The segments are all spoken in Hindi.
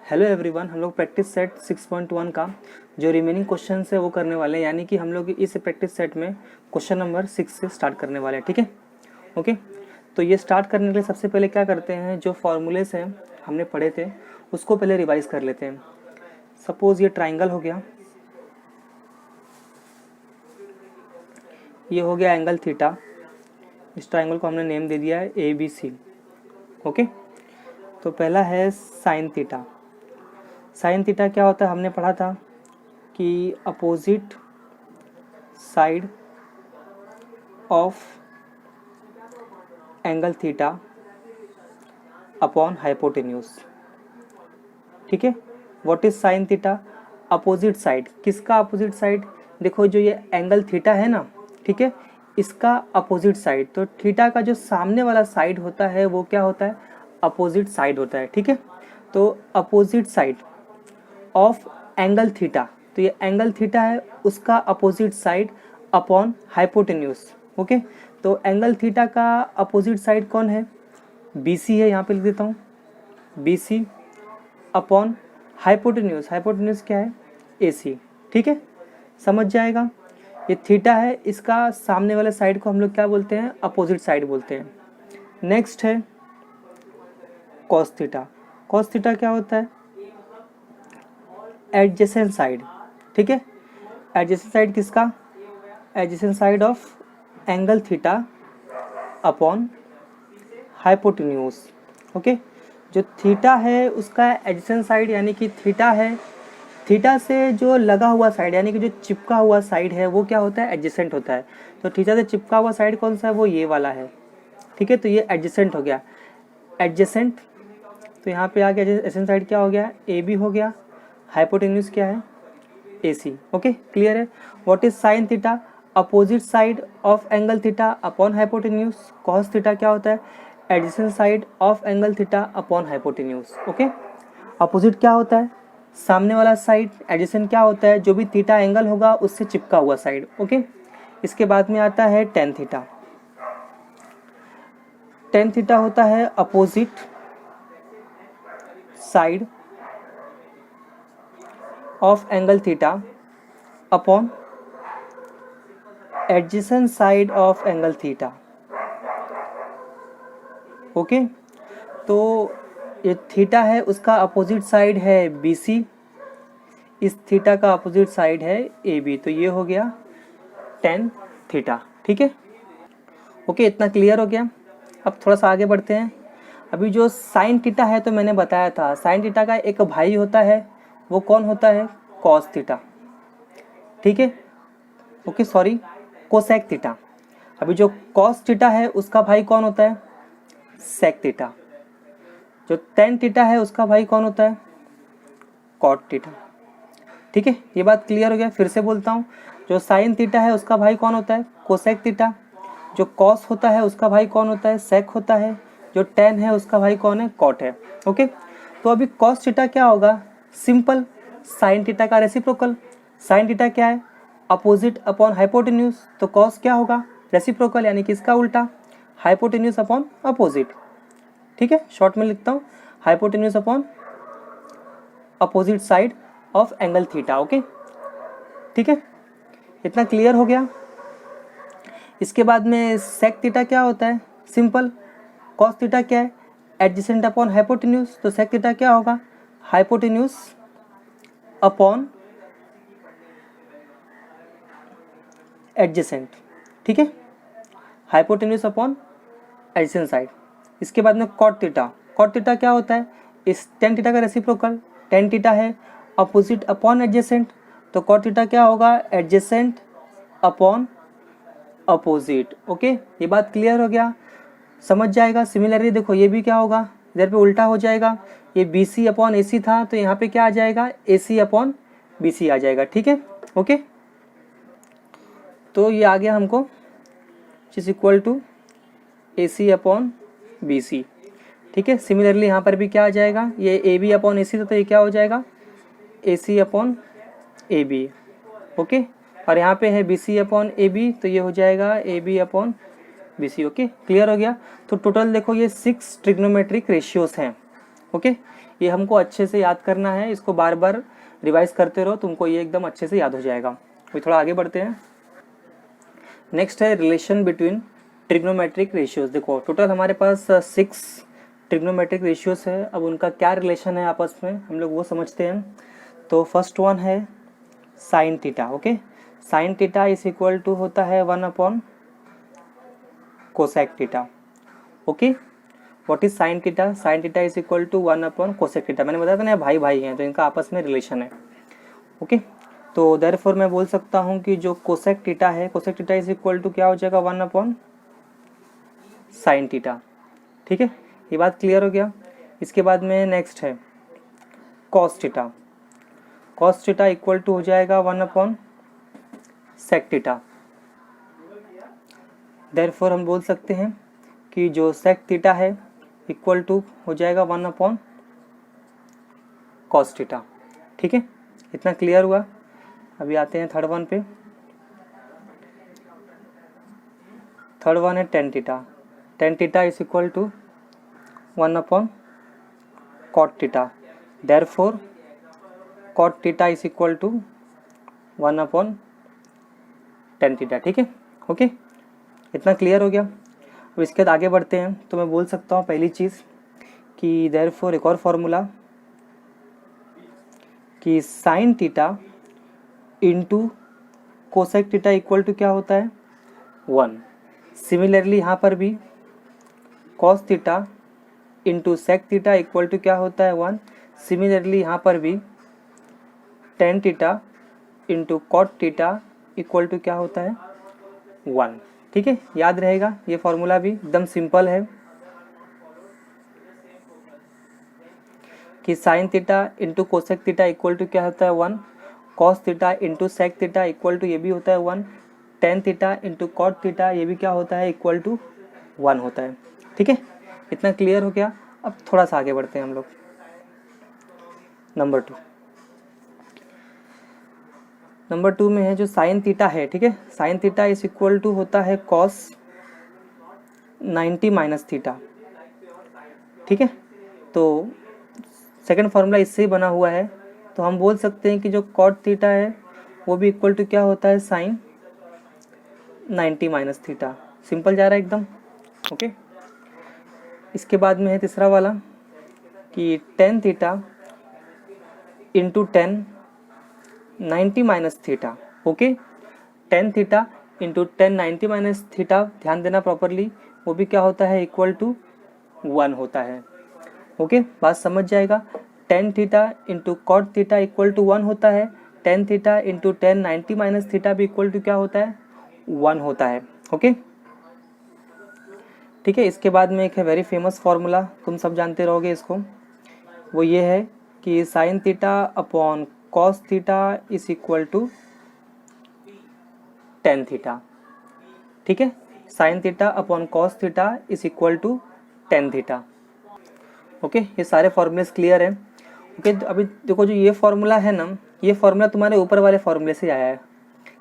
हेलो एवरीवन, हम लोग प्रैक्टिस सेट 6.1 का जो रिमेनिंग क्वेश्चन है वो करने वाले हैं। यानी कि हम लोग इस प्रैक्टिस सेट में क्वेश्चन नंबर 6 से स्टार्ट करने वाले हैं। ठीक है, ओके। तो ये स्टार्ट करने के लिए सबसे पहले क्या करते हैं, जो फॉर्मूलेस हैं हमने पढ़े थे उसको पहले रिवाइज कर लेते हैं। सपोज ये ट्राइंगल हो गया, ये हो गया एंगल थीटा। इस ट्राइंगल को हमने नेम दे दिया है ABC। ओके, तो पहला है साइन थीटा। साइन थीटा क्या होता है, हमने पढ़ा था कि opposite side of angle theta upon hypotenuse. ठीक है, what is sine theta? Opposite side. किसका अपोजिट साइड? देखो, जो ये एंगल थीटा है ना, ठीक है, इसका अपोजिट साइड। तो थीटा का जो सामने वाला साइड होता है वो क्या होता है? अपोजिट साइड होता है। ठीक है, तो opposite side of angle theta, तो ये एंगल थीटा है उसका opposite side upon hypotenuse. Okay, तो एंगल थीटा का अपोजिट साइड कौन है? BC है, यहाँ पे लिख देता हूँ BC अपॉन हाइपोटेन्यूज। हाइपोटेन्यूज क्या है? AC। ठीक है, समझ जाएगा। ये थीटा है, इसका सामने वाले साइड को हम लोग क्या बोलते हैं? अपोजिट साइड बोलते हैं। नेक्स्ट है कॉस थीटा। कॉस थीटा क्या होता है? Adjacent side. ठीक है, एडजेसेंट साइड किसका? Adjacent side of angle theta upon hypotenuse. Okay, जो थीटा है उसका एडजेसेंट साइड यानी कि थीटा है, थीटा से जो लगा हुआ साइड यानी कि जो चिपका हुआ साइड है वो क्या होता है? एडजेसेंट होता है। तो थीटा से चिपका हुआ साइड कौन सा है? वो ये वाला है। ठीक है, तो ये एडजेसेंट हो गया। एडजेसेंट, तो यहाँ पे आ गया एडजेसेंट साइड क्या हो गया? AB हो गया। हाइपोटेन्यूज क्या है? AC। ओके, क्लियर है। What is sine theta? Opposite side of angle theta upon hypotenuse. Cos theta क्या होता है? Adjacent side of angle theta upon hypotenuse. Okay, opposite क्या होता है? सामने वाला साइड। एडजेसेंट क्या होता है? जो भी थीटा एंगल होगा उससे चिपका हुआ साइड। ओके, इसके बाद में आता है टेन थीटा। टेन थीटा होता है opposite side of angle theta upon adjacent side of angle theta. Okay, तो ये थीटा है उसका अपोजिट साइड है BC, इस थीटा का अपोजिट साइड है AB। तो ये हो गया टेन थीटा। ठीक है, ओके, इतना क्लियर हो गया। अब थोड़ा सा आगे बढ़ते हैं। अभी जो साइन थीटा है तो मैंने बताया था साइन थीटा का एक भाई होता है, वो कौन होता है? Cos theta. ठीक है, ओके, सॉरी, कोसेक थीटा। अभी जो कॉस थीटा है उसका भाई कौन होता है? Sec theta. जो टेन थीटा है उसका भाई कौन होता है? Cot theta. ठीक है, ये बात क्लियर हो गया। फिर से बोलता हूँ, जो साइन थीटा है उसका भाई कौन होता है? Cosec theta. जो कॉस होता है उसका भाई कौन होता है? सेक होता है। जो टेन है उसका भाई कौन है? कॉट है। ओके, तो अभी कॉस थीटा क्या होगा? सिंपल, साइन थीटा का रेसिप्रोकल। साइन थीटा क्या है? Opposite upon hypotenuse. तो कॉस क्या होगा? रेसिप्रोकल, यानी कि इसका उल्टा, हाइपोटेन्यूज अपॉन अपोजिट। ठीक है, शॉर्ट में लिखता हूँ, hypotenuse upon opposite side of angle theta. Okay, ठीक है, इतना क्लियर हो गया। इसके बाद में सेक थीटा क्या होता है? सिंपल, कॉस थीटा क्या है? Adjacent upon hypotenuse. तो सेक थीटा क्या होगा? Hypotenuse upon adjacent. ठीक है, हाइपोटेन्यूज अपॉन एडजेसेंट साइड। इसके बाद में कॉट थीटा। कॉट थीटा क्या होता है? इस टेन थीटा का रेसिप्रोकल। टेन थीटा है अपोजिट अपॉन एडजेसेंट। तो कॉट थीटा क्या होगा? Adjacent upon opposite. ओके, ये बात क्लियर हो गया, समझ जाएगा। सिमिलरली देखो, ये भी क्या होगा? इधर पे उल्टा हो जाएगा। ये BC अपॉन AC था तो यहाँ पे क्या आ जाएगा? AC अपॉन BC आ जाएगा। ठीक है, ओके, तो ये आ गया हमको is equal to AC upon BC। ठीक है, सिमिलरली यहाँ पर भी क्या आ जाएगा? ये AB अपॉन AC था तो ये क्या हो जाएगा? AC upon AB। ओके, और यहाँ पे है BC अपॉन AB तो ये हो जाएगा AB upon BC। Okay, clear हो गया। तो टोटल देखो ये 6 ट्रिग्नोमेट्रिक रेशियोज हैं। ओके, ये हमको अच्छे से याद करना है, इसको बार बार रिवाइज करते रहो, तुमको ये एकदम अच्छे से याद हो जाएगा। अभी थोड़ा आगे बढ़ते हैं। नेक्स्ट है रिलेशन बिटवीन ट्रिग्नोमेट्रिक रेशियोज। देखो टोटल हमारे पास 6 ट्रिग्नोमेट्रिक रेशियोज है। अब उनका क्या रिलेशन है आपस में हम लोग वो समझते हैं। तो फर्स्ट वन है sine theta. Okay, sine theta is equal to होता है 1 upon cosec theta. Okay, what is sine theta? Sine theta is equal to 1 upon cosec theta. मैंने बताया था ना भाई भाई हैं तो इनका आपस में रिलेशन है। ओके, तो देयरफॉर मैं बोल सकता हूँ कि जो कोसेक थीटा है, cosec theta is equal to क्या हो जाएगा 1 अपॉन साइन थीटा। ठीक है, ये बात क्लियर हो गया। इसके बाद में नेक्स्ट है cos theta. Cos theta equal to हो जाएगा 1 अपॉन सेक थीटा। देयरफॉर हम बोल सकते हैं कि जो सेक थीटा है इक्वल टू हो जाएगा 1 अपॉन कॉस थीटा। ठीक है, इतना क्लियर हुआ। अभी आते हैं थर्ड वन पे। थर्ड वन है tan theta. Tan theta is equal to 1 upon cot theta. Therefore cot theta is equal to 1 upon tan theta. ठीक है, ओके, इतना क्लियर हो गया। अब इसके बाद आगे बढ़ते हैं। तो मैं बोल सकता हूँ पहली चीज़ कि देयरफॉर एक और फॉर्मूला कि sine theta into cosec theta equal to क्या होता है 1। सिमिलरली यहाँ पर भी cos theta into sec theta equal to क्या होता है 1। सिमिलरली यहाँ पर भी tan theta into cot theta equal to क्या होता है 1। ठीक है, याद रहेगा। ये फॉर्मूला भी एकदम सिंपल है कि sine theta into cosec theta equal to क्या होता है 1। Cos theta into sec theta equal to ये भी होता है 1। Tan theta into cot theta ये भी क्या होता है इक्वल टू 1 होता है। ठीक है, इतना क्लियर हो गया। अब थोड़ा सा आगे बढ़ते हैं हम लोग। नंबर टू में है जो साइन थीटा है। ठीक है, sine theta is equal to होता है कॉस 90 माइनस थीटा। ठीक है, तो सेकंड फार्मूला इससे ही बना हुआ है। तो हम बोल सकते हैं कि जो कॉट थीटा है वो भी इक्वल टू क्या होता है साइन 90 माइनस थीटा। सिंपल जा रहा है एकदम। ओके, इसके बाद में है तीसरा वाला कि ten theta into 90 minus theta. Okay, ten theta into 90 minus theta, ध्यान देना प्रॉपरली, वो भी क्या होता है इक्वल टू 1 होता है। ओके, बात समझ जाएगा। Tan theta into cot theta equal to 1 होता है। Tan theta into 90 minus theta भी इक्वल टू क्या होता है 1 होता है। ओके, ठीक है। इसके बाद में एक है वेरी फेमस फार्मूला, तुम सब जानते रहोगे इसको। वो ये है कि sine theta upon cos theta is equal to tan theta. ठीक है, sine theta upon cos theta is equal to tan theta. Okay, ये सारे फॉर्मूलेस क्लियर हैं। ओके, अभी देखो जो ये फॉर्मूला है ना, ये फॉर्मूला तुम्हारे ऊपर वाले फॉर्मूले से आया है।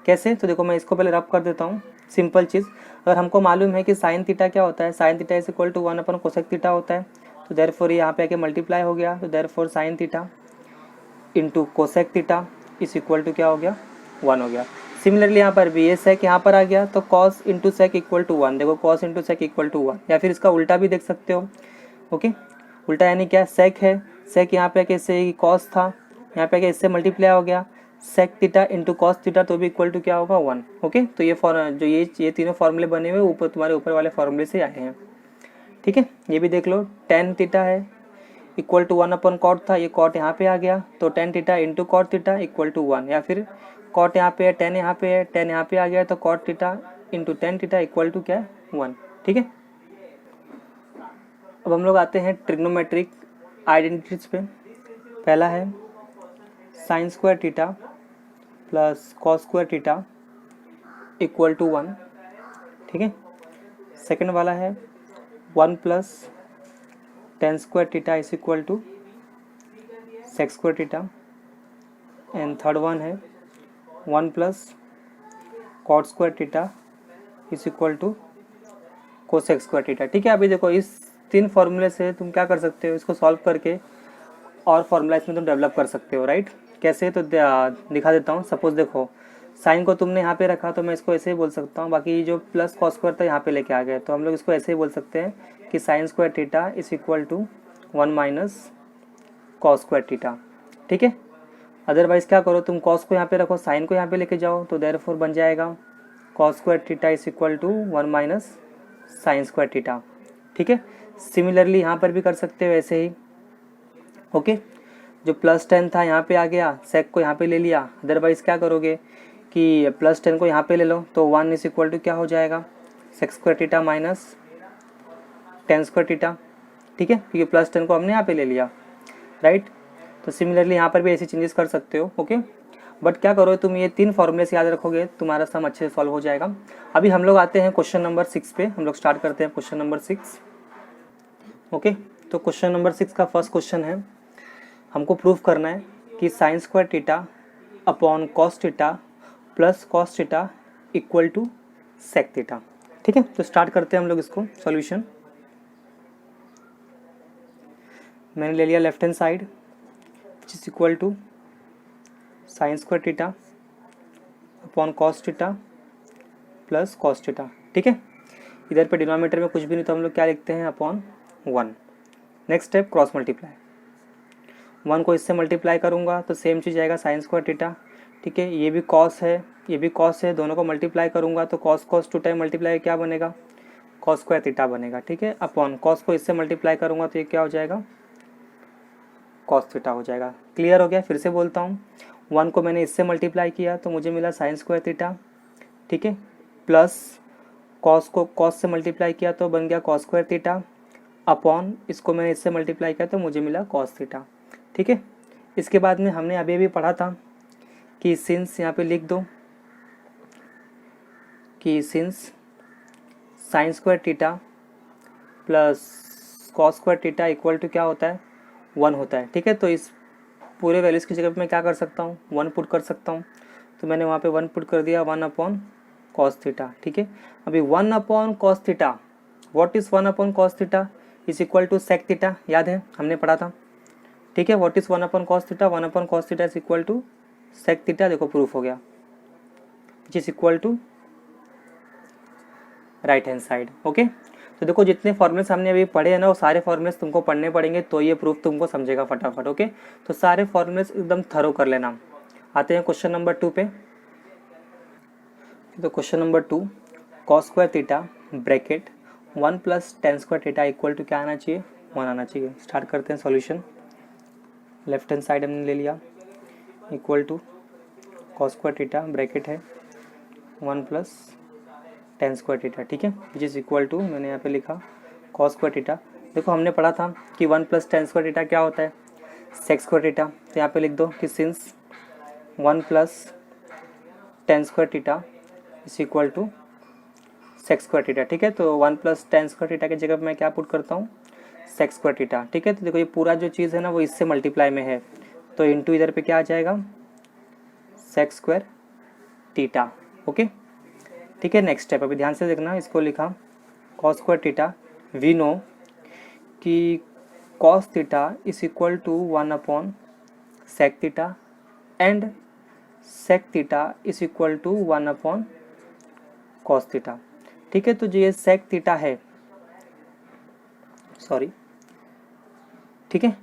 कैसे? तो देखो मैं इसको पहले रब कर देता हूँ। सिंपल चीज़, अगर हमको मालूम है कि साइन थीटा क्या होता है, sine theta is equal to 1 upon cosec theta होता है, तो देयरफॉर यहाँ पे आके मल्टीप्लाई हो गया, तो therefore sine theta into cosec theta is equal to क्या हो गया 1 हो गया। सिमिलरली यहाँ पर भी ये सेक यहाँ पर आ गया, तो cos into sec equal to 1। देखो cos into sec equal to 1, या फिर इसका उल्टा भी देख सकते हो। ओके, उल्टा यानी क्या, सेक है, सेक यहाँ पे आके इससे कॉस था, यहाँ पे आके इससे मल्टीप्लाई हो गया, sec theta into cos theta, तो भी इक्वल टू क्या होगा 1। ओके, तो ये तीनों फॉर्मूले बने हुए ऊपर तुम्हारे ऊपर वाले फॉर्मूले से आए हैं। ठीक है, ये भी देख लो। टेन थीटा है इक्वल टू 1 अपॉन कॉट था, ये कॉट यहाँ पे आ गया, तो tan theta into cot theta equal to 1, या फिर कॉट यहाँ पे है, टेन यहाँ पे है, टेन यहाँ पे आ गया, तो cot theta into tan theta equal to क्या है 1। ठीक है, अब हम लोग आते हैं ट्रिग्नोमेट्रिक आइडेंटिटीज पे। पहला है sine square theta plus cos square theta equal to 1। ठीक है, सेकंड वाला है 1 plus tan square theta is equal to sec square theta, and third one है 1 plus cot square theta is equal to cosec square theta. ठीक है, अभी देखो इस तीन फॉर्मूले से तुम क्या कर सकते हो, इसको सॉल्व करके और फॉर्मूला इसमें तुम डेवलप कर सकते हो, राइट। कैसे, तो दिखा देता हूँ। सपोज देखो साइन को तुमने यहाँ पे रखा तो मैं इसको ऐसे ही बोल सकता हूँ, बाकी जो प्लस कॉस स्क्वायर था यहाँ पे लेके आ गए, तो हम लोग इसको ऐसे ही बोल सकते हैं कि sine square theta is equal to 1 minus cos square theta, ठीक है। अदरवाइज क्या करो, तुम कॉस को यहाँ पे रखो, साइन को यहाँ पे लेके जाओ, तो देयरफॉर बन जाएगा cos square theta is equal to 1 minus sine square theta, ठीक है। सिमिलरली यहाँ पर भी कर सकते हो ऐसे ही, ओके। जो प्लस 10 था यहाँ पे आ गया, सेक को यहाँ पे ले लिया। अदरवाइज क्या करोगे कि प्लस 10 को यहाँ पे ले लो, तो 1 इज इक्वल टू क्या हो जाएगा, sec square theta minus 10 square theta, ठीक है, क्योंकि प्लस 10 को हमने यहाँ पे ले लिया, राइट। तो सिमिलरली यहाँ पर भी ऐसी चेंजेस कर सकते हो, ओके। बट क्या करो, तुम ये 3 फॉर्मूले से याद रखोगे, तुम्हारा सम अच्छे से सॉल्व हो जाएगा। अभी हम लोग आते हैं क्वेश्चन नंबर 6 पे, हम लोग स्टार्ट करते हैं क्वेश्चन नंबर 6, ओके। तो क्वेश्चन नंबर 6 का फर्स्ट क्वेश्चन है, हमको प्रूफ करना है कि sine square theta upon cos theta plus cos theta equal to sec theta, ठीक है। तो स्टार्ट करते हैं हम लोग इसको सॉल्यूशन। मैंने ले लिया left hand side which is equal to sine square theta upon cos theta plus cos theta, ठीक है। इधर पे डिनोमिनेटर में कुछ भी नहीं तो हम लोग क्या लिखते हैं, upon 1। Next step cross multiply, 1 को इससे मल्टीप्लाई करूँगा तो सेम चीज़ आएगा साइन स्क्वायर थीटा, ठीक है। ये भी कॉस है, ये भी कॉस है, दोनों को मल्टीप्लाई करूँगा तो कॉस कॉस 2 टाइम मल्टीप्लाई क्या बनेगा, कॉस स्क्वायर थीटा बनेगा, ठीक है। अपॉन कॉस को इससे मल्टीप्लाई करूँगा तो ये क्या हो जाएगा, कॉस थीटा हो जाएगा। क्लियर हो गया। फिर से बोलता हूँ, 1 को मैंने इससे मल्टीप्लाई किया तो मुझे मिला साइन स्क्वायर थीटा, ठीक है, प्लस कॉस को कॉस से मल्टीप्लाई किया तो बन गया कॉस स्क्वायर थीटा, अपॉन इसको मैंने इससे मल्टीप्लाई किया तो मुझे मिला कॉस थीटा, ठीक है। इसके बाद में हमने अभी भी पढ़ा था कि सिंस, यहाँ पे लिख दो कि since sine square theta plus cos square theta equal to क्या होता है, 1 होता है, ठीक है। तो इस पूरे वैल्यूज़ की जगह पे मैं क्या कर सकता हूँ, 1 पुट कर सकता हूँ, तो मैंने वहाँ पे 1 पुट कर दिया, 1 अपॉन कॉस थीटा, ठीक है। अभी 1 upon cos theta, what is 1 upon cos theta is equal to sec theta, याद है हमने पढ़ा था, ठीक है। What is 1 upon cos theta, 1 upon cos theta is equal to sec theta, देखो प्रूफ हो गया, which is equal to right hand side, okay. तो देखो जितने फॉर्मूलेस हमने अभी पढ़े हैं ना, वो सारे फॉर्मूलेस तुमको पढ़ने पड़ेंगे तो ये प्रूफ तुमको समझेगा फटाफट, ओके। तो सारे फॉर्मूलेस एकदम थरो कर लेना। आते हैं क्वेश्चन नंबर 2 पे। तो question number 2, cos square theta bracket 1 plus tan square theta equal to क्या आना चाहिए, 1 आना चाहिए। स्टार्ट करते हैं सॉल्यूशन। लेफ्ट हैंड साइड हमने ले लिया, equal to cos square theta bracket है 1 प्लस टेन स्क्वायर थीटा, ठीक है, विच इज इक्वल टू, मैंने यहाँ पे लिखा कॉस स्क्वायर थीटा। देखो हमने पढ़ा था कि 1 प्लस टेन स्क्वायर थीटा क्या होता है, सेक स्क्वायर थीटा। तो यहाँ पे लिख दो कि since 1 plus tan square theta is equal to sec square theta, ठीक है। तो 1 प्लस टेन स्क्वायर थीटा की जगह मैं क्या पुट करता हूँ, सेक स्क्वायर थीटा, ठीक है। तो देखो ये पूरा जो चीज़ है ना वो इससे मल्टीप्लाई में है, तो इंटू इधर पे क्या आ जाएगा, सेक स्क्वायर थीटा, ओके, ठीक है। नेक्स्ट स्टेप अभी ध्यान से देखना, इसको लिखा cos square theta, we know कि cos theta is equal to 1 upon sec theta and sec theta is equal to 1 upon cos theta, ठीक है। तो जो ये सेक थीटा है, सॉरी, ठीक है,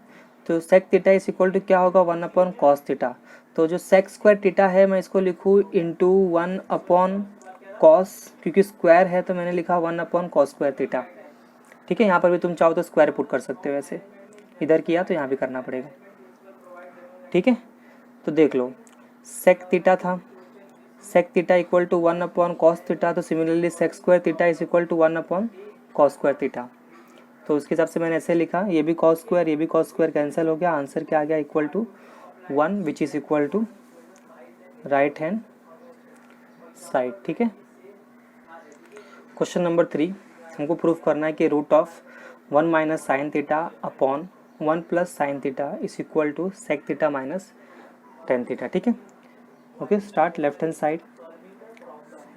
तो sec theta is equal to क्या होगा, 1 अपॉन कॉस थीटा। तो जो सेक स्क्वायर थीटा है मैं इसको लिखूँ इंटू 1 अपॉन कॉस, क्योंकि स्क्वायर है तो मैंने लिखा 1 अपॉन कॉस स्क्वायर थीटा, ठीक है। यहाँ पर भी तुम चाहो तो स्क्वायर पुट कर सकते हो, वैसे इधर किया तो यहाँ भी करना पड़ेगा, ठीक है। तो देख लो सेक थीटा था, sec theta equal to 1 upon cos theta, तो similarly sec square theta is equal to 1 upon cos square theta. तो उसके हिसाब से मैंने ऐसे लिखा, ये भी कॉस स्क्वायर ये भी कॉस स्क्वायर कैंसिल हो गया, आंसर क्या आ गया, equal to 1 which is equal to right hand side, ठीक है। क्वेश्चन नंबर 3, हमको प्रूफ करना है कि root of 1 minus sine theta upon 1 plus sine theta is equal to sec theta minus tan theta, ठीक है, okay. Start left hand side,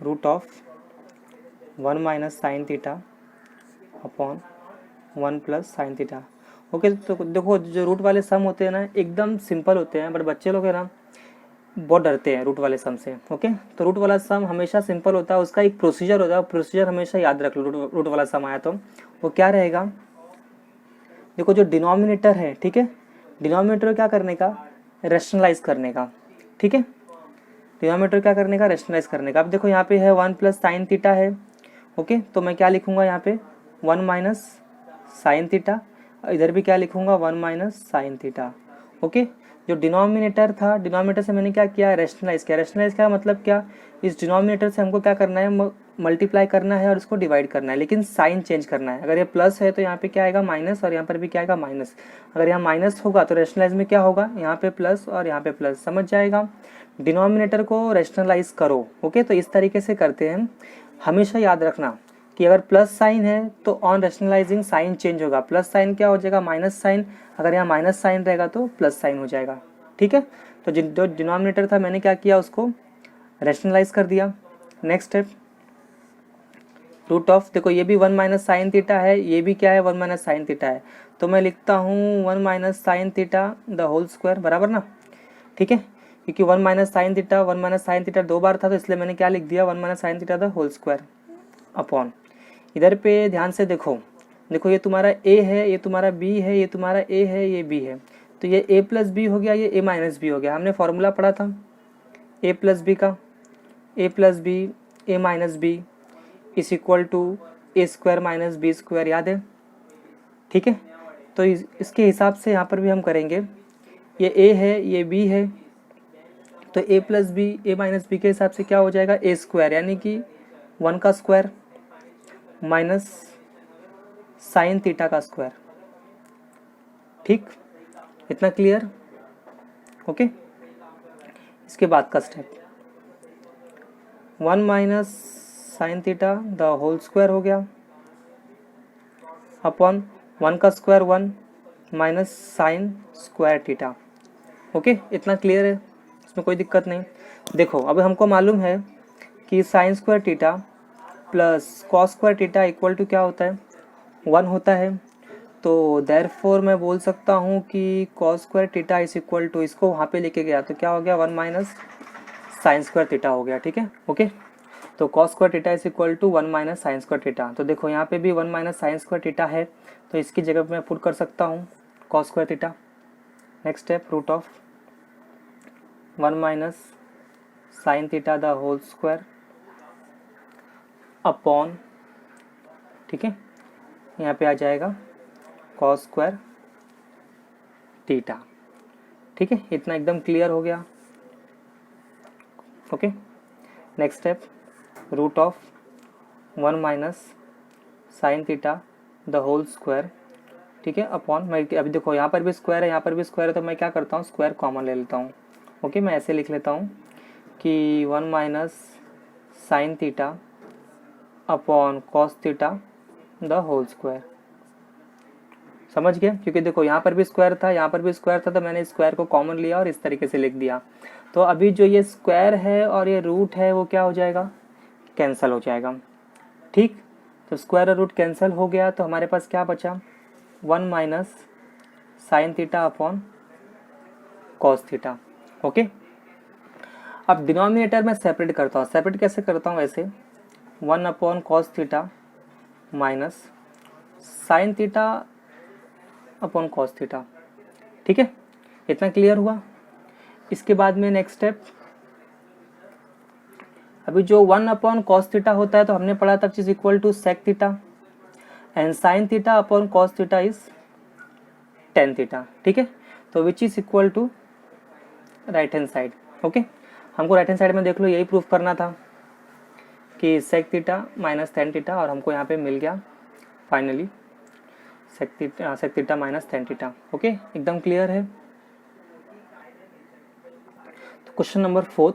root of 1 minus sine theta upon 1 plus sine theta, okay, तो देखो जो रूट वाले सम होते हैं ना एकदम सिंपल होते हैं, बट बच्चे लोग है ना बहुत डरते हैं रूट वाले सम से। ओके, तो रूट वाला सम हमेशा सिंपल होता है, उसका एक प्रोसीजर होता है, प्रोसीजर हमेशा याद रख लो। रूट वाला सम आया तो वो क्या रहेगा, देखो जो डिनोमिनेटर है, ठीक है, डिनोमिनेटर क्या करने का, रेशनलाइज करने का, ठीक है, डिनोमिनेटर क्या करने का, रेशनलाइज करने का। अब देखो यहाँ पे है 1 प्लस साइन थीटा है। ओके, तो मैं क्या लिखूंगा यहाँ पे 1 माइनस साइन थीटा, इधर भी क्या लिखूंगा 1 माइनस साइन थीटा। ओके, जो डिनोमिनेटर था, डिनोमिनेटर से मैंने क्या किया, रेशनलाइज किया। रेशनलाइज का मतलब क्या, इस डिनोमिनेटर से हमको क्या करना है, मल्टीप्लाई करना है और इसको डिवाइड करना है, लेकिन साइन चेंज करना है। अगर ये प्लस है तो यहाँ पे क्या आएगा माइनस, और यहाँ पर भी क्या आएगा माइनस। अगर यहाँ माइनस होगा तो रेशनलाइज में क्या होगा, यहाँ पे प्लस और यहाँ पे प्लस, समझ जाएगा। डिनोमिनेटर को रेशनलाइज करो। ओके, तो इस तरीके से करते हैं। हमेशा याद रखना कि अगर प्लस साइन है तो ऑन रेशनलाइजिंग साइन चेंज होगा, प्लस साइन क्या हो जाएगा माइनस साइन, अगर यहाँ माइनस साइन रहेगा तो प्लस साइन हो जाएगा। ठीक है, तो जो डिनोमिनेटर था मैंने क्या किया, उसको रेशनलाइज कर दिया। नेक्स्ट स्टेप, रूट ऑफ, देखो ये भी 1 माइनस साइन थीटा है, ये भी क्या है 1 माइनस साइन थीटा है, तो मैं लिखता हूँ 1 minus sine theta the whole square, बराबर ना। ठीक है, क्योंकि 1 minus sine theta 1 minus sine theta 2 बार था, तो इसलिए मैंने क्या लिख दिया 1 minus sine theta the whole square upon, इधर पे ध्यान से देखो, देखो ये तुम्हारा a है, ये तुम्हारा b है, ये तुम्हारा a है, ये b है, तो ये a प्लस बी हो गया, ये a माइनस बी हो गया। हमने फॉर्मूला पढ़ा था a प्लस बी का, a plus B a minus B is equal to A square minus B square, याद है। ठीक है, तो इसके हिसाब से यहाँ पर भी हम करेंगे, ये a है, ये b है, तो a plus B a minus B के हिसाब से क्या हो जाएगा a स्क्वायर, यानी कि 1 का स्क्वायर माइनस साइन थीटा का स्क्वायर। ठीक, इतना क्लियर। ओके, इसके बाद का step 1 minus sine theta the whole square हो गया अपॉन 1 का square 1 minus sine square theta. Okay, इतना क्लियर है, इसमें कोई दिक्कत नहीं। देखो अब हमको मालूम है कि sine square theta plus cos square theta equal to क्या होता है 1 होता है, तो देयरफॉर मैं बोल सकता हूँ कि cos square theta is equal to, इसको वहाँ पे लेके गया तो क्या हो गया 1 माइनस साइन स्क्वायर थीटा हो गया। ठीक है, ओके, तो cos square theta is equal to 1 minus sine square theta. तो देखो यहाँ पे भी 1 माइनस साइन स्क्वायर थीटा है, तो इसकी जगह मैं पुट कर सकता हूँ cos square theta. Next step, root of 1 minus sine theta the whole square upon, ठीक है, यहाँ पे आ जाएगा कॉस स्क्वायर थीटा। ठीक है, इतना एकदम क्लियर हो गया। Okay, next step, root of 1 minus sine theta the whole square, ठीक है, अपॉन, मैं अभी देखो यहाँ पर भी स्क्वायर है, यहाँ पर भी स्क्वायर है, तो मैं क्या करता हूँ स्क्वायर कॉमन ले लेता हूँ। ओके, मैं ऐसे लिख लेता हूँ कि 1 minus sine theta upon cos theta the whole square, समझ गए। क्योंकि देखो यहाँ पर भी स्क्वायर था, यहाँ पर भी स्क्वायर था, तो मैंने स्क्वायर को कॉमन लिया और इस तरीके से लिख दिया। तो अभी जो ये स्क्वायर है और ये रूट है वो क्या हो जाएगा, कैंसिल हो जाएगा। ठीक, तो स्क्वायर और रूट कैंसिल हो गया, तो हमारे पास क्या बचा 1 minus sine theta upon cos theta. Okay, अब डिनोमिनेटर में सेपरेट करता हूँ, सेपरेट कैसे करता हूँ, ऐसे 1 upon cos theta minus sine theta upon cos theta. ठीक है, इतना क्लियर हुआ। इसके बाद में नेक्स्ट स्टेप, अभी जो 1 अपॉन कॉस थीटा होता है तो हमने पढ़ा था चीज equal to sec theta, and sine theta upon cos theta is tan theta. ठीक है, तो which is equal to right hand side. Okay, हमको राइट हैंड साइड में देख लो यही प्रूफ करना था कि sec theta minus tan theta, और हमको यहाँ पे मिल गया finally sec theta minus tan theta. Okay, एकदम क्लियर है। तो question number 4,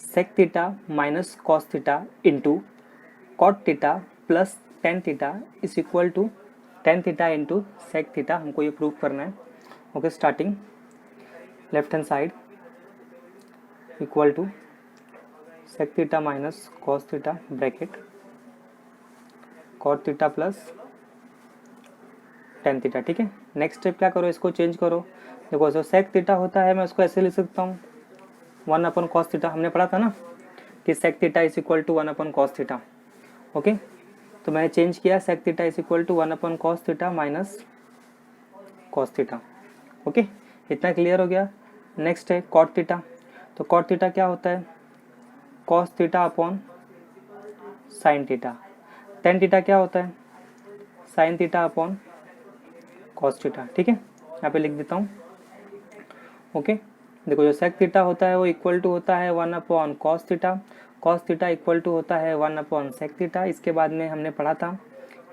sec theta minus cos theta into cot theta plus tan theta is equal to tan theta into sec theta, हमको ये प्रूव करना है। Okay, starting left hand side equal to sec theta minus cos theta bracket cot theta plus tan theta, ठीक है। नेक्स्ट स्टेप क्या करो, इसको चेंज करो। देखो जो सेक थीटा होता है मैं उसको ऐसे लिख सकता हूँ 1 अपॉन कॉस थीटा, हमने पढ़ा था ना कि sec theta is equal to 1 upon cos theta. Okay, तो मैंने चेंज किया sec theta is equal to 1 upon cos theta minus cos theta. Okay, इतना क्लियर हो गया। नेक्स्ट है कॉट थीटा। तो कॉट थीटा क्या होता है, cos theta upon sine theta. Tan theta क्या होता है, sine theta upon cos theta, ठीक है। यहाँ पे लिख देता हूँ। ओके, देखो जो सेक थीटा होता है वो इक्वल टू होता है 1 upon cos theta, cos theta equal to होता है 1 अपॉन सेक थीटा। इसके बाद में हमने पढ़ा था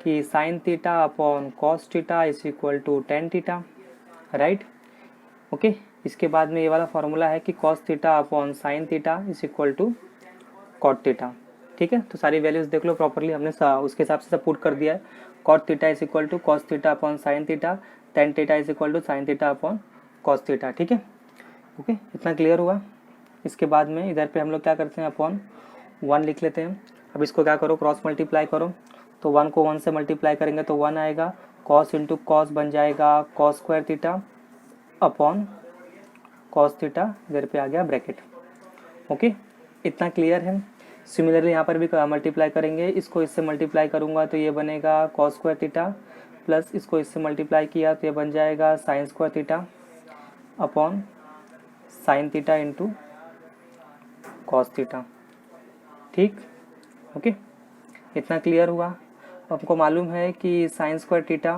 कि sine theta upon cos theta is equal to tan theta, right. Okay, इसके बाद में ये वाला फॉर्मूला है कि cos theta upon sine theta is equal to cot theta, ठीक है। तो सारी वैल्यूज देख लो प्रॉपरली, हमने उसके हिसाब से सब पुट कर दिया है। Cot theta is equal to cos theta upon sine theta, tan theta is equal to sine theta upon cos theta, ठीक है। ओके, इतना क्लियर हुआ। इसके बाद में इधर पे हम लोग क्या करते हैं, अपॉन 1 लिख लेते हैं। अब इसको क्या करो, क्रॉस मल्टीप्लाई करो। तो 1 को 1 से मल्टीप्लाई करेंगे तो 1 आएगा, कॉस इंटू कॉस बन जाएगा cos square theta upon cos theta, इधर पे आ गया ब्रैकेट। ओके, इतना क्लियर है। सिमिलरली यहाँ पर भी मल्टीप्लाई करेंगे, इसको इससे मल्टीप्लाई करूँगा तो ये बनेगा कॉस स्क्वायर थीटा, प्लस इसको इससे मल्टीप्लाई किया तो ये बन जाएगा sine square theta upon sine theta into cos theta, ठीक। ओके, इतना क्लियर हुआ। आपको मालूम है कि sine square theta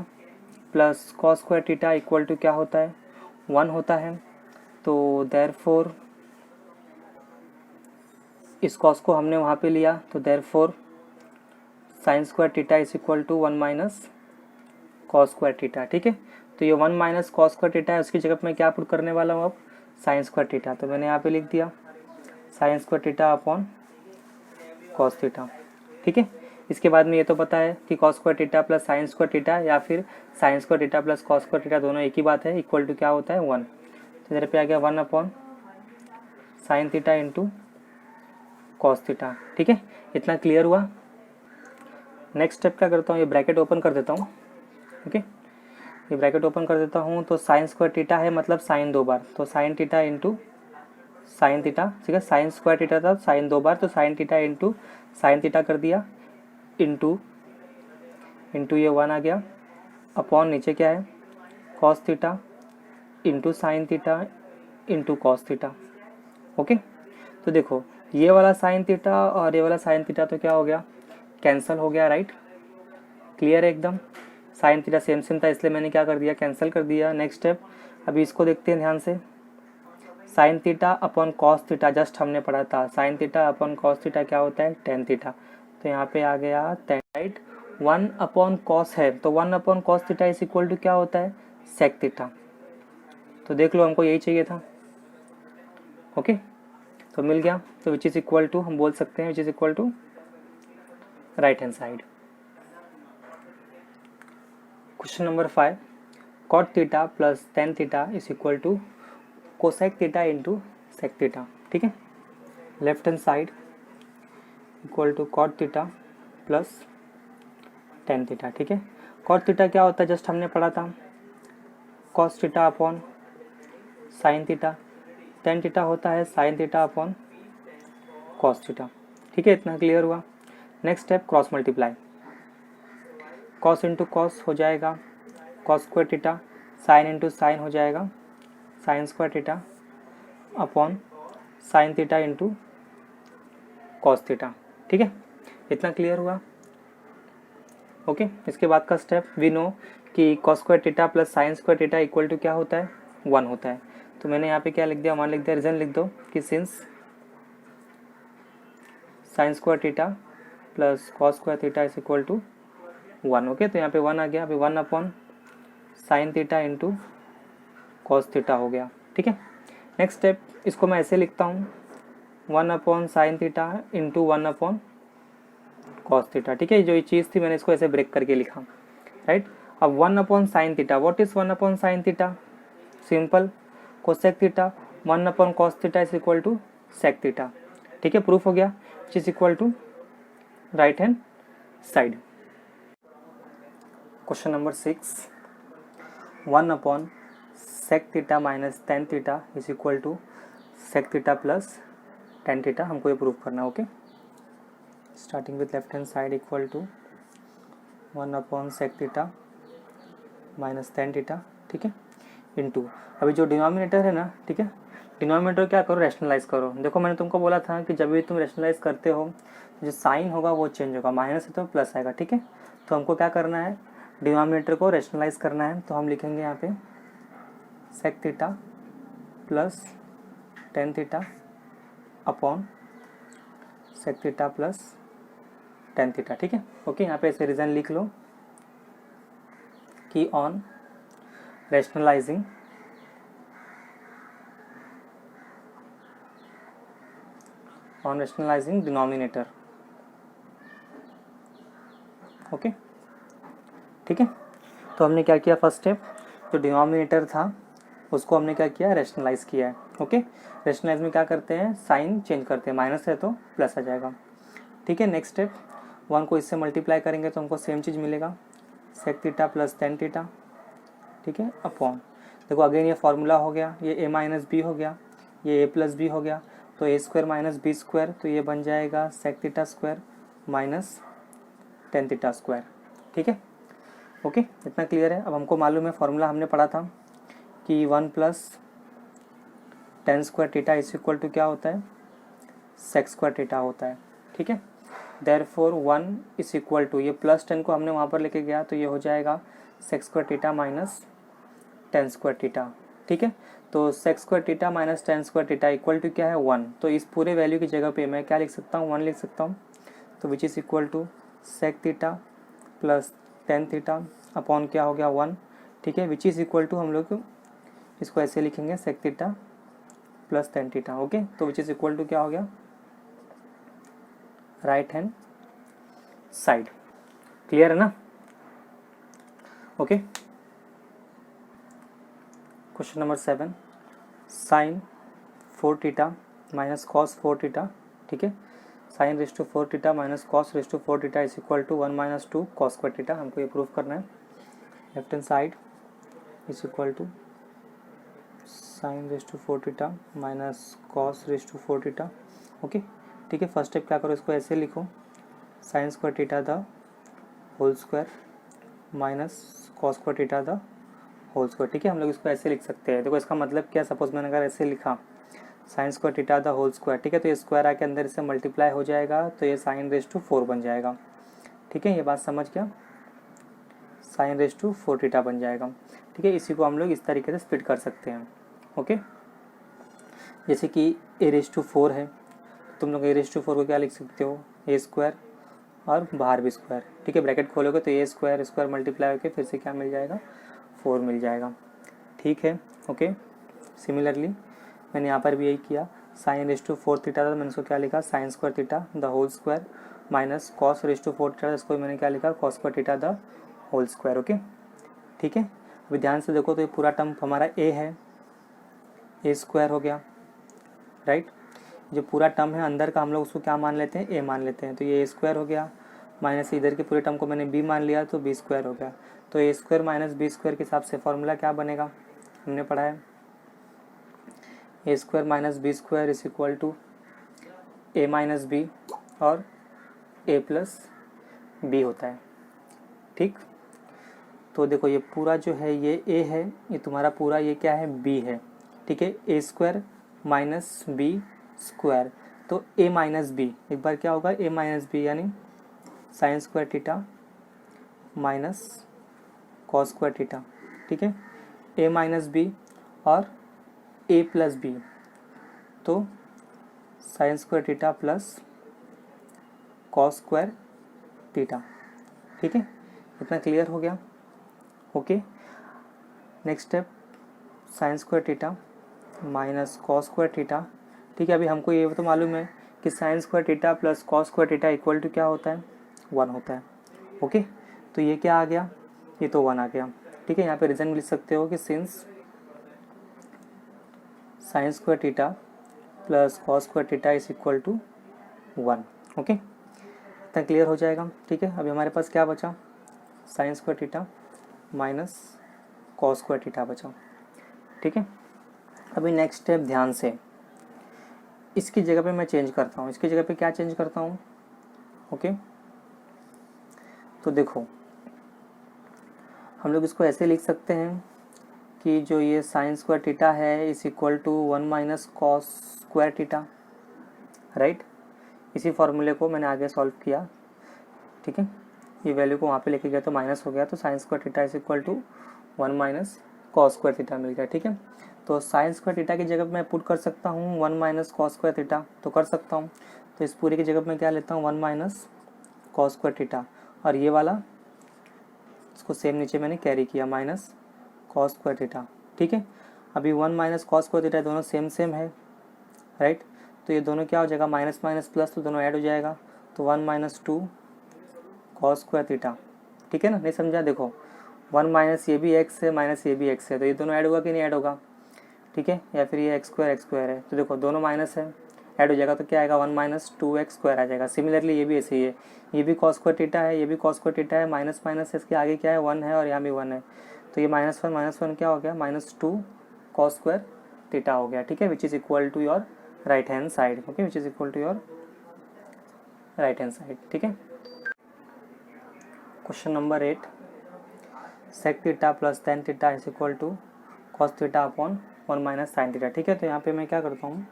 plus cos square theta equal to क्या होता है, 1 होता है। तो देयरफॉर इस कॉस को हमने वहाँ पे लिया, तो therefore sine square theta is equal to 1 minus cos square theta, ठीक है। तो ये 1 माइनस कॉस स्क्वायर थीटा है, उसकी जगह मैं क्या पुट करने वाला हूँ अब, साइन स्क्वायर थीटा। तो मैंने यहाँ पे लिख दिया sign square theta upon cos theta, ठीक है। इसके बाद में ये तो पता है कि cos square theta plus sine square theta या फिर sign square theta plus cos square theta दोनों एक ही बात है, इक्वल टू क्या होता है 1। तो इधर पे आ गया 1 upon sine theta into cos theta, ठीक है। इतना क्लियर हुआ। नेक्स्ट स्टेप क्या करता हूँ, ये ब्रैकेट ओपन कर देता हूँ। ओके, ये ब्रैकेट ओपन कर देता हूँ। तो साइन स्क्वायर थीटा है मतलब साइन 2 बार, तो sign theta into sine theta, ठीक है। साइन स्क्वायर थीटा था साइन 2 बार, तो sign theta into sine theta कर दिया, इंटू ये 1 आ गया, अपॉन नीचे क्या है cos theta into sine theta into cos theta. Okay, तो देखो ये वाला साइन थीटा और ये वाला साइन थीटा तो क्या हो गया, कैंसिल हो गया, राइट। क्लियर है एकदम। साइन थीटा सेम सेम था इसलिए मैंने क्या कर दिया, कैंसिल कर दिया। नेक्स्ट स्टेप, अभी इसको देखते हैं ध्यान से। Sign theta upon cos theta just हमने पढ़ा था, sign theta upon cos theta क्या होता है, टेन थीटा। तो यहाँ पे आ गया टेन, राइट। 1 अपॉन कॉस है तो 1 upon cos theta is equal to क्या होता है, सेक थीटा। तो देख लो हमको यही चाहिए था। ओके, तो मिल गया। तो विच इज इक्वल टू हम बोल सकते हैं which is equal to right hand side. Question number 5, cot theta plus tan theta is equal to cosec theta into sec theta, ठीक है। Left hand side equal to cot theta plus tan theta, ठीक है। कॉट थीटा क्या होता है, जस्ट हमने पढ़ा था cos theta upon sine theta, tan theta होता है sine theta upon cos theta, ठीक है। इतना क्लियर हुआ। Next step cross multiply, cos into cos हो जाएगा cos square theta, sine into sine हो जाएगा sine square theta upon sine theta into cos theta, ठीक है। इतना क्लियर हुआ। ओके, इसके बाद का स्टेप, वी नो कि cos square theta plus sine square theta equal to क्या होता है, 1 होता है। तो मैंने यहाँ पे क्या लिख दिया, 1 लिख दिया। रीजन लिख दो कि since sine square theta plus cos square theta is equal to 1। Okay, तो यहाँ पे 1 आ गया। अभी 1 upon sine theta into cos theta हो गया, ठीक है। नेक्स्ट स्टेप, इसको मैं ऐसे लिखता हूँ 1 upon sine theta into 1 upon cos theta, ठीक है। जो ये चीज़ थी मैंने इसको ऐसे ब्रेक करके लिखा, राइट। अब 1 upon sine theta, what is 1 upon sine theta, simple cosec theta, 1 upon cos theta is equal to sec theta, ठीक है। प्रूफ हो गया, which is equal to right hand side. Question number 6, 1 upon sec theta minus tan theta is equal to sec theta plus tan theta, हमको ये प्रूव करना है। Okay, starting with left hand side equal to 1 upon sec theta minus tan theta, ठीक है, इनटू अभी जो डिनोमिनेटर है ना, ठीक है, डिनोमिनेटर क्या करो, रैशनलाइज करो। देखो मैंने तुमको बोला था कि जब भी तुम रैशनलाइज करते हो जो साइन होगा वो चेंज होगा, माइनस है तो प्लस आएगा, ठीक है। तो हमको क्या करना है, डिनोमिनेटर को रैशनलाइज करना है। तो हम लिखेंगे यहाँ पे sec theta plus tan theta upon sec theta plus tan theta, ठीक है। ओके, यहाँ पे ऐसे रीज़न लिख लो कि ऑन रैशनलाइजिंग डिनोमिनेटर। ओके, ठीक है। तो हमने क्या किया, फर्स्ट स्टेप जो डिनोमिनेटर था उसको हमने क्या किया, रैशनलाइज किया है। ओके, रैशनलाइज में क्या करते हैं, साइन चेंज करते हैं, माइनस है तो प्लस आ जाएगा, ठीक है। नेक्स्ट स्टेप 1 को इससे मल्टीप्लाई करेंगे तो हमको सेम चीज़ मिलेगा, sec theta plus tan theta, ठीक है, अपॉन देखो अगेन ये फार्मूला हो गया, ये ए माइनस बी हो गया, ये ए प्लस बी हो गया, तो A square minus B square, तो ये बन जाएगा sec theta square minus tan theta square, ठीक है। ओके, इतना क्लियर है। अब हमको मालूम है, फार्मूला हमने पढ़ा था कि 1 plus tan square theta is equal to क्या होता है, सेक स्क्वायर थीटा होता है, ठीक है। देयरफॉर 1 इज इक्वल टू, ये प्लस 10 को हमने वहाँ पर लेके गया तो ये हो जाएगा sec square theta minus tan square theta, ठीक है। तो sec square theta minus tan square theta equal to क्या है, 1। तो इस पूरे वैल्यू की जगह पे मैं क्या लिख सकता हूँ, 1 लिख सकता हूँ। तो which is equal to sec theta plus tan theta upon क्या हो गया, 1, ठीक है, विच इज़ इक्वल टू हम लोग इसको ऐसे लिखेंगे sec theta plus tan theta. Okay, तो विच इज़ इक्वल टू क्या हो गया, राइट हैंड साइड। क्लियर है ना। Okay, question number 7, sine 4 theta minus cos 4 theta, ठीक है, sine raise to 4 theta minus cos raise to 4 theta is equal to 1 minus 2 cos square theta, हमको ये प्रूफ करना है। Left hand side is equal to sine raise to 4 theta minus cos raise to 4 theta. Okay, ठीक है, फर्स्ट स्टेप क्या करो, इसको ऐसे लिखो, sign square theta the whole square minus cos square theta the whole square, ठीक है। हम लोग इसको ऐसे लिख सकते हैं। देखो इसका मतलब क्या, सपोज मैंने अगर ऐसे लिखा sine square theta the whole square, ठीक है, तो ये स्क्वायर आके अंदर इससे मल्टीप्लाई हो जाएगा तो ये साइन रेस टू 4 बन जाएगा, ठीक है, ये बात समझ गया, साइन रेस टू 4 थीटा बन जाएगा, ठीक है। इसी को हम लोग इस तरीके से स्प्लिट कर सकते हैं। ओके, जैसे कि ए रेस टू 4 है, तुम लोग ए रेस टू 4 को क्या लिख सकते हो, ए स्क्वायर और बाहर भी स्क्वायर, ठीक है, ब्रैकेट खोलोगे तो ए स्क्वायर स्क्वायर मल्टीप्लाई होकर फिर से क्या मिल जाएगा, 4 मिल जाएगा, ठीक है। ओके, सिमिलरली मैंने यहाँ पर भी यही किया, साइन रेस टू 4 थीटा था, मैंने उसको क्या लिखा, sine square theta the whole square minus cos raise to 4 theta, इसको मैंने क्या लिखा, cos square theta the whole square. Okay, ठीक है। अभी ध्यान से देखो तो ये पूरा टर्म हमारा ए है, ए स्क्वायर हो गया, राइट। जो पूरा टर्म है अंदर का हम लोग उसको क्या मान लेते हैं, ए मान लेते हैं, तो ये ए स्क्वायर हो गया, माइनस इधर के पूरे टर्म को मैंने बी मान लिया तो बी स्क्वायर हो गया। तो A square minus B square के हिसाब से फॉर्मूला क्या बनेगा, हमने पढ़ा है, A square minus B square is equal to A minus B और ए प्लस बी होता है, ठीक। तो देखो ये पूरा जो है ये ए है, ये तुम्हारा पूरा ये क्या है, बी है, ठीक है, A square minus B square, तो ए माइनस बी, एक बार क्या होगा, ए माइनस बी यानी sign square theta minus cos square theta, ठीक है, ए माइनस बी और ए प्लस बी, तो sine square theta plus cos square theta, ठीक है, इतना क्लियर हो गया। Okay, next step sign square theta minus cos square theta, ठीक है। अभी हमको ये तो मालूम है कि sine square theta plus cos square theta equal to क्या होता है, 1 होता है। ओके, तो ये क्या आ गया, ये तो 1 आ गया, ठीक है। यहाँ पे रीजन लिख सकते हो कि since sine square theta plus cos square theta is equal to 1। Okay, इतना क्लियर हो जाएगा, ठीक है। अभी हमारे पास क्या बचा, sine square theta minus cos square theta बचा। ठीक है, अभी नेक्स्ट स्टेप ध्यान से, इसकी जगह पे मैं चेंज करता हूँ। इसकी जगह पे क्या चेंज करता हूँ? ओके, तो देखो हम लोग इसको ऐसे लिख सकते हैं कि जो ये साइन स्क्वायर थीटा है is equal to 1 minus cos square theta, right. इसी फॉर्मूले को मैंने आगे सॉल्व किया। ठीक है, ये वैल्यू को वहाँ पे लेके गया तो माइनस हो गया, तो sine square theta is equal to 1 minus cos square theta मिल गया। ठीक है, तो साइन स्क्वायर थीटा की जगह मैं पुट कर सकता हूँ 1 माइनस कॉस स्क्वायर थीटा, तो कर सकता हूँ। तो इस पूरी की जगह मैं क्या लेता हूँ 1 माइनस कॉस स्क्वायर थीटा, और ये वाला इसको सेम नीचे मैंने कैरी किया माइनस कॉस स्क्वायर थीटा। ठीक है, अभी 1 माइनस कॉस स्क्वायर थीटा दोनों सेम सेम है, राइट। तो ये दोनों क्या हो जाएगा, माइनस माइनस प्लस, तो दोनों ऐड हो जाएगा, तो 1 माइनस 2 कॉस स्क्वायर थीटा। ठीक है ना, नहीं समझा? देखो 1 माइनस ये भी एक्स है, माइनस ये भी एक्स है, तो ये दोनों ऐड होगा कि नहीं ऐड होगा? ठीक है, या फिर ये एक्स स्क्वायर है, तो देखो दोनों माइनस है, ऐड हो जाएगा, तो क्या आएगा 1 माइनस 2x स्क्वायर आ जाएगा। सिमिलरली ये भी ऐसे ही है, ये भी कॉस स्क्वायर थीटा है, ये भी कॉस स्क्वायर थीटा है, माइनस माइनस इसके आगे क्या है 1 है, और यहाँ भी 1 है, तो ये माइनस वन क्या हो गया, -2 कॉस स्क्वायर थीटा हो गया। ठीक है, which is equal to your right hand side. Okay, which is equal to your right hand side. ठीक है, question number 8, sec theta plus tan theta is equal to cos theta upon 1 minus sine theta. ठीक है, तो यहाँ पे मैं क्या करता हूँ,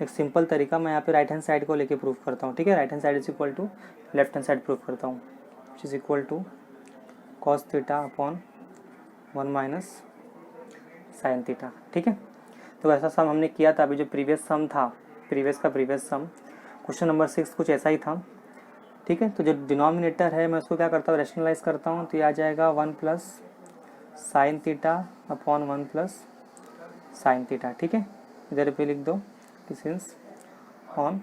एक सिंपल तरीका, मैं यहाँ पे राइट हैंड साइड को लेके प्रूफ करता हूँ। ठीक है, right hand side is equal to left hand side proof करता हूँ, which is equal to cos theta upon 1 minus sine theta. ठीक है, तो ऐसा सम हमने किया था, अभी जो प्रीवियस सम था, प्रीवियस सम क्वेश्चन नंबर 6 कुछ ऐसा ही था। ठीक है, तो जो डिनोमिनेटर है मैं उसको क्या करता हूँ, रैशनलाइज करता हूँ, तो ये आ जाएगा 1 plus sine theta upon 1 plus sine theta. ठीक है, इधर पे लिख दो कि since on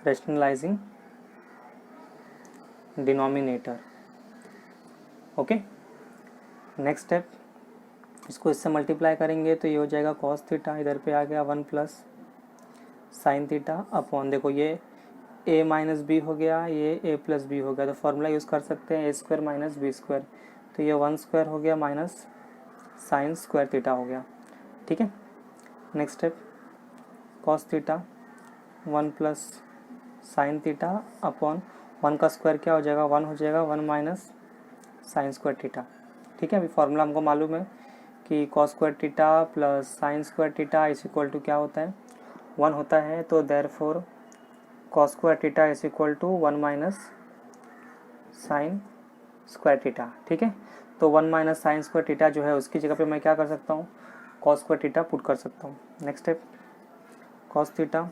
rationalising denominator. Okay, next step, इसको इससे मल्टीप्लाई करेंगे तो ये हो जाएगा कॉस थीटा, इधर पे आ गया 1 प्लस साइन थीटा अपॉन, देखो ये a माइनस बी हो गया, ये a प्लस बी हो गया, तो फॉर्मूला यूज़ कर सकते हैं a square minus B square, तो ये 1 स्क्वायर हो गया माइनस साइन स्क्वायर थीटा हो गया। ठीक है, next step, cos theta 1 plus sine theta upon 1 का स्क्वायर क्या हो जाएगा, 1 हो जाएगा, 1 माइनस साइन स्क्वायर थीटा। ठीक है, अभी फॉर्मूला हमको मालूम है कि cos square theta plus sine square theta is equal to क्या होता है, 1 होता है, तो therefore cos square theta is equal to 1 minus sine square theta. ठीक है, तो 1 माइनस साइन स्क्वायर थीटा जो है उसकी जगह पे मैं क्या कर सकता हूँ, कॉस स्क्वायर थीटा पुट कर सकता हूँ। Next step, cos theta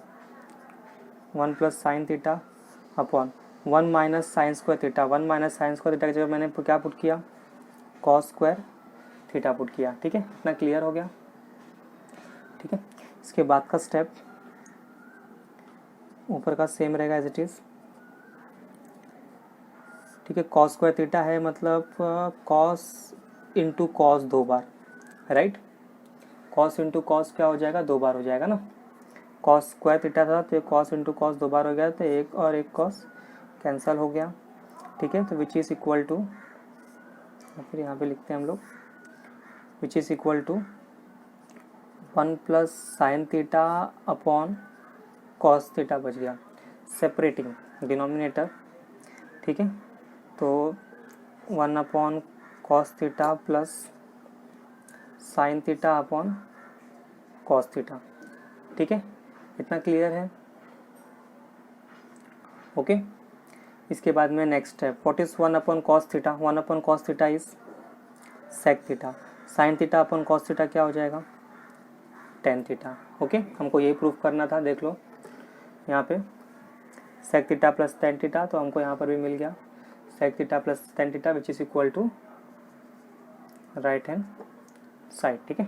1 plus sine theta upon 1 minus sine square theta, 1 minus sine square theta की जगह मैंने क्या पुट किया, कॉस स्क्वायर थीटा पुट किया। ठीक है, इतना क्लियर हो गया। ठीक है, इसके बाद का स्टेप ऊपर का सेम रहेगा एज इट इज़। ठीक है, कॉस स्क्वायर थीटा है मतलब कॉस इंटू कॉस 2 बार, राइट। कॉस इंटू कॉस क्या हो जाएगा, 2 बार हो जाएगा ना। कॉस स्क्वायर थीटा था तो कॉस इंटू कॉस 2 बार हो गया, तो एक और एक कॉस कैंसिल हो गया। ठीक है, तो विच इज़ इक्वल टू, फिर यहाँ पे लिखते हैं हम लोग, which is equal to 1 plus sine theta upon cos theta बच गया, सेपरेटिंग डिनोमिनेटर। ठीक है, तो 1 upon cos theta plus sine theta upon cos theta. ठीक है, इतना क्लियर है। ओके, इसके बाद में नेक्स्ट है what is 1 upon cos theta, 1 upon cos theta is sec theta, sine theta upon cos theta क्या हो जाएगा, टेन थीटा। ओके, हमको यही प्रूफ करना था, देख लो यहाँ पे sec theta plus tan theta, तो हमको यहाँ पर भी मिल गया sec theta plus tan theta which is equal to right hand side. ठीक है।